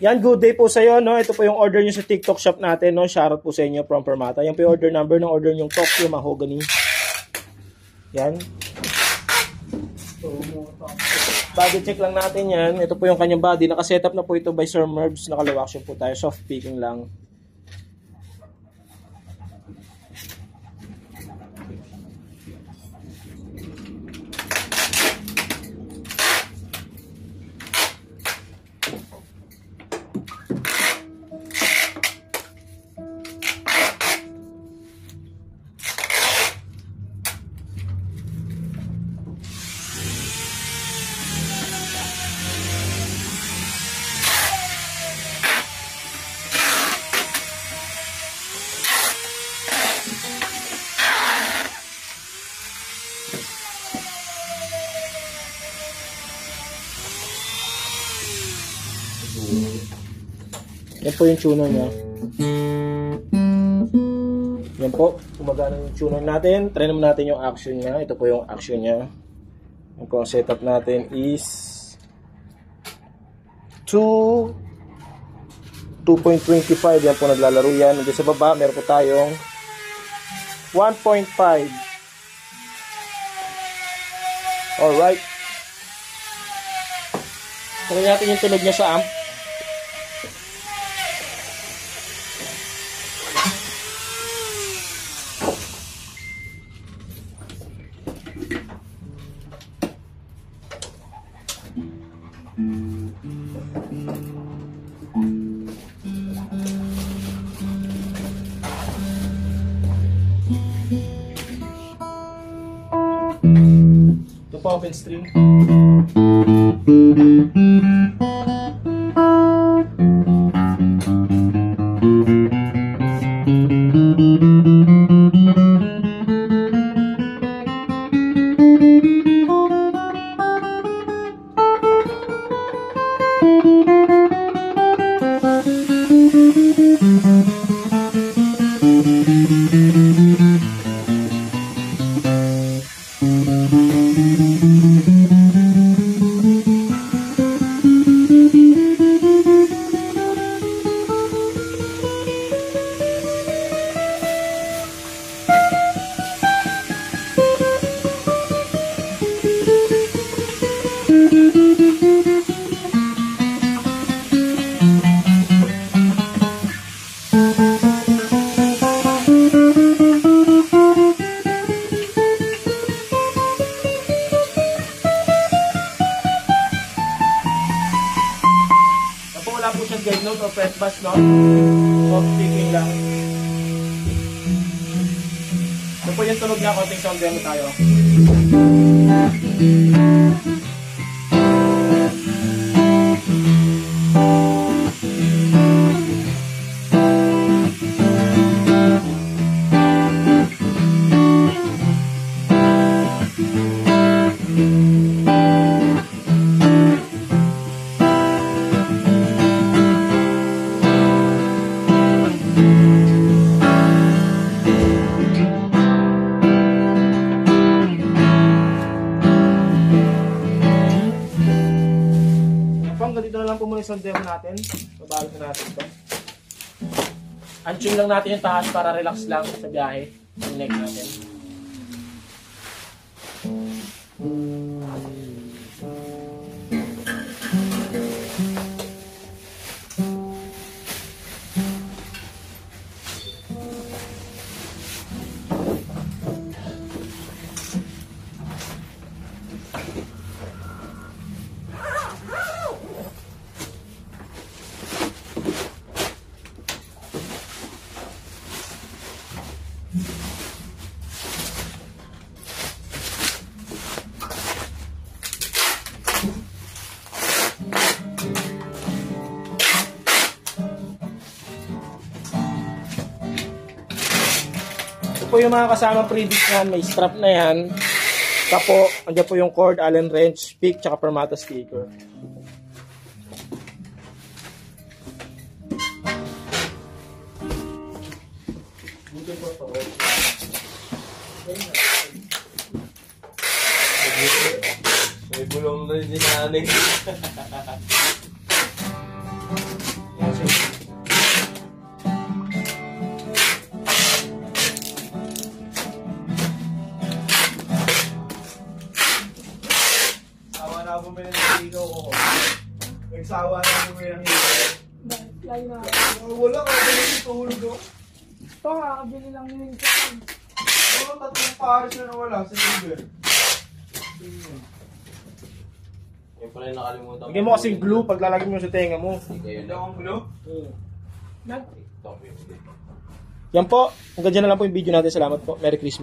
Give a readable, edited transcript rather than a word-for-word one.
Yan, good day po sa iyo, no? Ito po yung order nyo sa TikTok shop natin, no? Shoutout po sa inyo from Permata. Yan po yung order number ng order yung Tokyo Mahogany. Yan. Body check lang natin yan. Ito po yung kanyang body. Nakasetup na po ito by Sir Mervs. Naka-low action po tayo. Soft picking lang. Yan po yung tuner niya. Yan po. Gumagana yung tuner natin. Try naman natin yung action niya. Ito po yung action niya. Yan po ang setup natin is 2.25. Yan po naglalaro yan. Hanggang sa baba, meron po tayong 1.5. Alright. Try natin yung tunog niya sa amp. Ito po open string. Wala po siyang guide note o fret bass, no? Soft picking lang. Ito po yung tunog niya. Konting sound demo tayo. Dito na lang po muna yung demo natin. Babalik na natin ito. Unching lang natin yung taas para relax lang sa biyahe. Yung neck natin. Ito po yung mga kasama previous yan. May strap na yan. Tapo. Andiyan po yung cord, Allen wrench, pick, tsaka Permata sticker. Buti po ito. May bulong na din si nanay. bumili ng ikaw ko. Nagsawa na bumili ng ikaw. Lagi na. Wala ka, bumili tulog ko. Ito nga, kabili lang yun ko. Oo, tatlong pares na nawala sa liver. Yung pala yung nakalimutan. Bigyan mo kasing glue pag lalagyan mo sa tenga mo. Hindi akong gulo. Nag TikTok yun. Yan po. Hanggang dyan na lang po yung video natin. Salamat po. Merry Christmas.